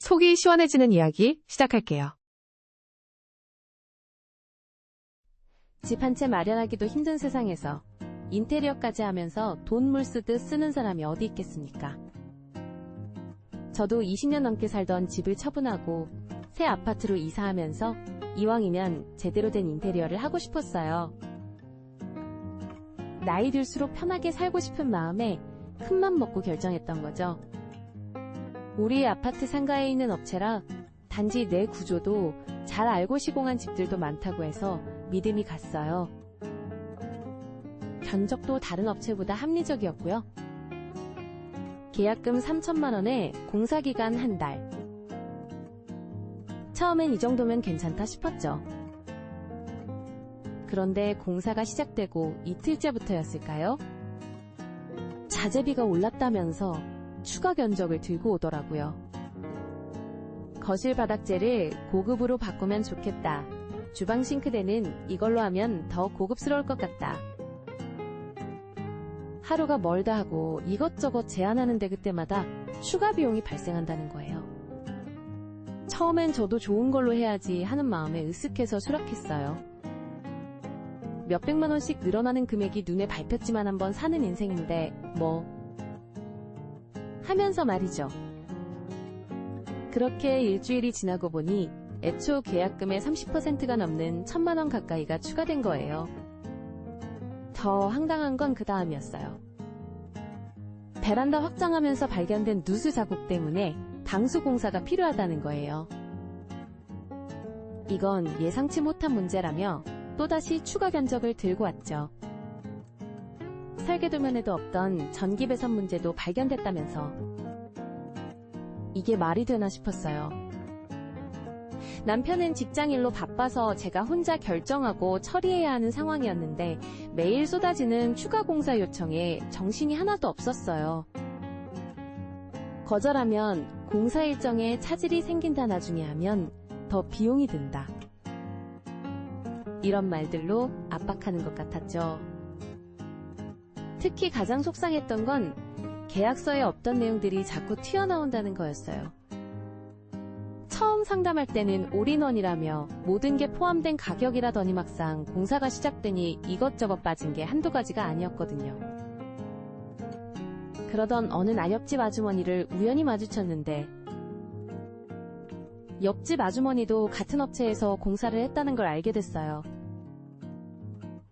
속이 시원해지는 이야기 시작할게요. 집 한 채 마련하기도 힘든 세상에서 인테리어까지 하면서 돈 물 쓰듯 쓰는 사람이 어디 있겠습니까? 저도 20년 넘게 살던 집을 처분하고 새 아파트로 이사하면서 이왕이면 제대로 된 인테리어를 하고 싶었어요. 나이 들수록 편하게 살고 싶은 마음에 큰맘 먹고 결정했던 거죠. 우리 아파트 상가에 있는 업체라 단지 내 구조도 잘 알고 시공한 집들도 많다고 해서 믿음이 갔어요. 견적도 다른 업체보다 합리적이었고요. 계약금 3천만 원에 공사기간 한 달. 처음엔 이 정도면 괜찮다 싶었죠. 그런데 공사가 시작되고 이틀째부터였을까요? 자재비가 올랐다면서 추가 견적을 들고 오더라고요. 거실 바닥재를 고급으로 바꾸면 좋겠다. 주방 싱크대는 이걸로 하면 더 고급스러울 것 같다. 하루가 멀다 하고 이것저것 제안하는데 그때마다 추가 비용이 발생한다는 거예요. 처음엔 저도 좋은 걸로 해야지 하는 마음에 으쓱해서 수락했어요. 몇백만 원씩 늘어나는 금액이 눈에 밟혔지만 한번 사는 인생인데 뭐 하면서 말이죠. 그렇게 일주일이 지나고 보니 애초 계약금의 30%가 넘는 1,000만 원 가까이가 추가된 거예요. 더 황당한 건 그 다음이었어요. 베란다 확장하면서 발견된 누수 자국 때문에 방수 공사가 필요하다는 거예요. 이건 예상치 못한 문제라며 또다시 추가 견적을 들고 왔죠. 설계도면에도 없던 전기 배선 문제도 발견됐다면서. 이게 말이 되나 싶었어요. 남편은 직장일로 바빠서 제가 혼자 결정하고 처리해야 하는 상황이었는데 매일 쏟아지는 추가 공사 요청에 정신이 하나도 없었어요. 거절하면 공사 일정에 차질이 생긴다 나중에 하면 더 비용이 든다. 이런 말들로 압박하는 것 같았죠. 특히 가장 속상했던 건 계약서에 없던 내용들이 자꾸 튀어나온다는 거였어요. 처음 상담할 때는 올인원이라며 모든 게 포함된 가격이라더니 막상 공사가 시작되니 이것저것 빠진 게 한두 가지가 아니었거든요. 그러던 어느 날 옆집 아주머니를 우연히 마주쳤는데 옆집 아주머니도 같은 업체에서 공사를 했다는 걸 알게 됐어요.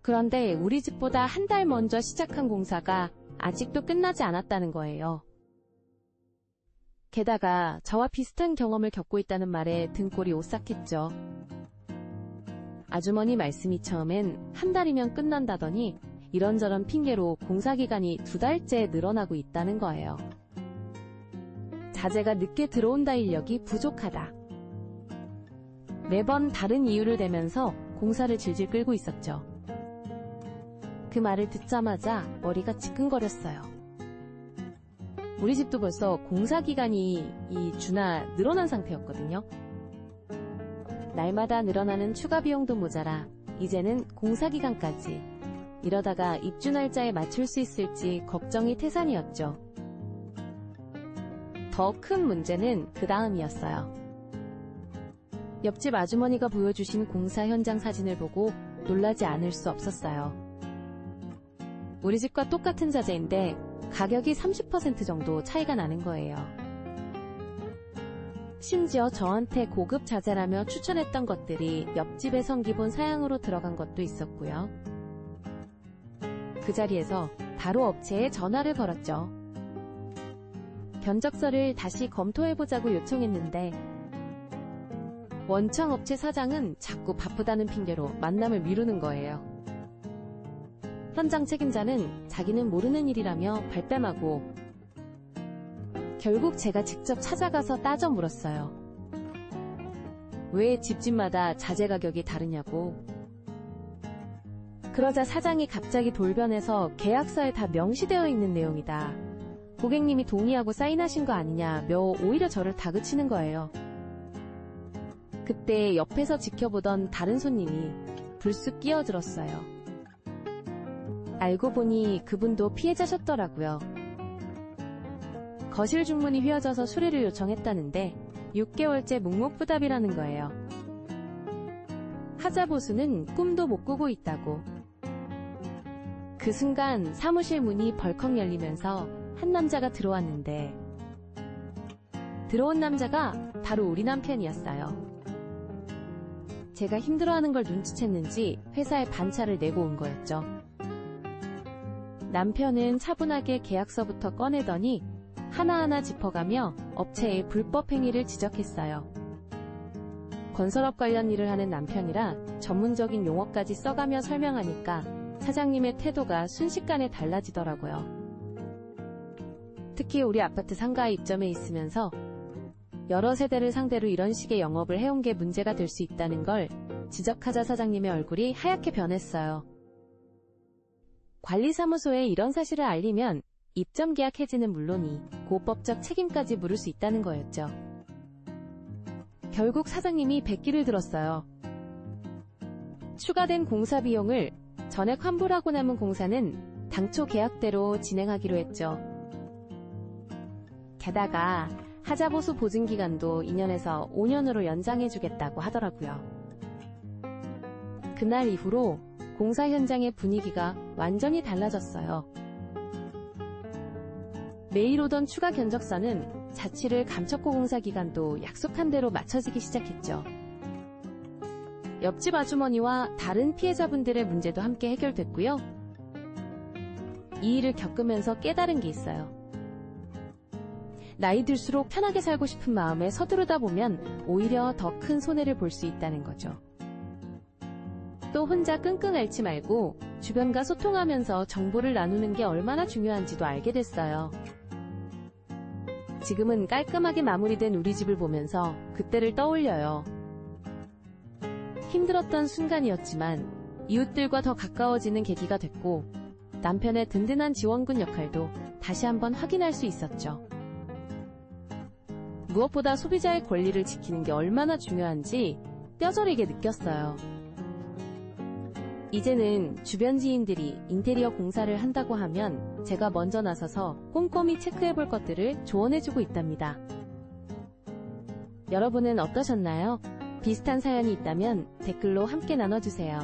그런데 우리 집보다 한 달 먼저 시작한 공사가 아직도 끝나지 않았다는 거예요. 게다가 저와 비슷한 경험을 겪고 있다는 말에 등골이 오싹했죠. 아주머니 말씀이 처음엔 한 달이면 끝난다더니 이런저런 핑계로 공사기간이 2달째 늘어나고 있다는 거예요. 자재가 늦게 들어온다 인력이 부족하다. 매번 다른 이유를 대면서 공사를 질질 끌고 있었죠. 그 말을 듣자마자 머리가 지끈거렸어요. 우리 집도 벌써 공사기간이 늘어난 상태였거든요. 날마다 늘어나는 추가 비용도 모자라 이제는 공사기간까지 이러다가 입주 날짜에 맞출 수 있을지 걱정이 태산이었죠. 더 큰 문제는 그 다음이었어요. 옆집 아주머니가 보여주신 공사 현장 사진을 보고 놀라지 않을 수 없었어요. 우리 집과 똑같은 자재인데 가격이 30% 정도 차이가 나는 거예요. 심지어 저한테 고급 자재라며 추천했던 것들이 옆집의 성기본 사양으로 들어간 것도 있었고요. 그 자리에서 바로 업체에 전화를 걸었죠. 견적서를 다시 검토해보자고 요청했는데 원청 업체 사장은 자꾸 바쁘다는 핑계로 만남을 미루는 거예요. 현장 책임자는 자기는 모르는 일이라며 발뺌하고 결국 제가 직접 찾아가서 따져 물었어요. 왜 집집마다 자재 가격이 다르냐고. 그러자 사장이 갑자기 돌변해서 계약서에 다 명시되어 있는 내용이다. 고객님이 동의하고 사인하신 거 아니냐며 오히려 저를 다그치는 거예요. 그때 옆에서 지켜보던 다른 손님이 불쑥 끼어들었어요. 알고 보니 그분도 피해자셨더라고요. 거실 중문이 휘어져서 수리를 요청했다는데 6개월째 묵묵부답이라는 거예요. 하자보수는 꿈도 못 꾸고 있다고. 그 순간 사무실 문이 벌컥 열리면서 한 남자가 들어왔는데 들어온 남자가 바로 우리 남편이었어요. 제가 힘들어하는 걸 눈치챘는지 회사에 반차를 내고 온 거였죠. 남편은 차분하게 계약서부터 꺼내더니 하나하나 짚어가며 업체의 불법 행위를 지적했어요. 건설업 관련 일을 하는 남편이라 전문적인 용어까지 써가며 설명하니까 사장님의 태도가 순식간에 달라지더라고요. 특히 우리 아파트 상가에 입점해 있으면서 여러 세대를 상대로 이런 식의 영업을 해온 게 문제가 될 수 있다는 걸 지적하자 사장님의 얼굴이 하얗게 변했어요. 관리사무소에 이런 사실을 알리면 입점 계약 해지는 물론이 고법적 책임까지 물을 수 있다는 거였죠. 결국 사장님이 백기를 들었어요. 추가된 공사 비용을 전액 환불하고 남은 공사는 당초 계약대로 진행하기로 했죠. 게다가 하자보수 보증기간도 2년에서 5년으로 연장해주겠다고 하더라고요. 그날 이후로 공사 현장의 분위기가 완전히 달라졌어요. 매일 오던 추가 견적서는 자취를 감췄고 공사 기간도 약속한 대로 맞춰지기 시작했죠. 옆집 아주머니와 다른 피해자분들의 문제도 함께 해결됐고요. 이 일을 겪으면서 깨달은 게 있어요. 나이 들수록 편하게 살고 싶은 마음에 서두르다 보면 오히려 더 큰 손해를 볼 수 있다는 거죠. 또 혼자 끙끙 앓지 말고 주변과 소통하면서 정보를 나누는 게 얼마나 중요한지도 알게 됐어요. 지금은 깔끔하게 마무리된 우리 집을 보면서 그때를 떠올려요. 힘들었던 순간이었지만 이웃들과 더 가까워지는 계기가 됐고 남편의 든든한 지원군 역할도 다시 한번 확인할 수 있었죠. 무엇보다 소비자의 권리를 지키는 게 얼마나 중요한지 뼈저리게 느꼈어요. 이제는 주변 지인들이 인테리어 공사를 한다고 하면 제가 먼저 나서서 꼼꼼히 체크해볼 것들을 조언해주고 있답니다. 여러분은 어떠셨나요? 비슷한 사연이 있다면 댓글로 함께 나눠주세요.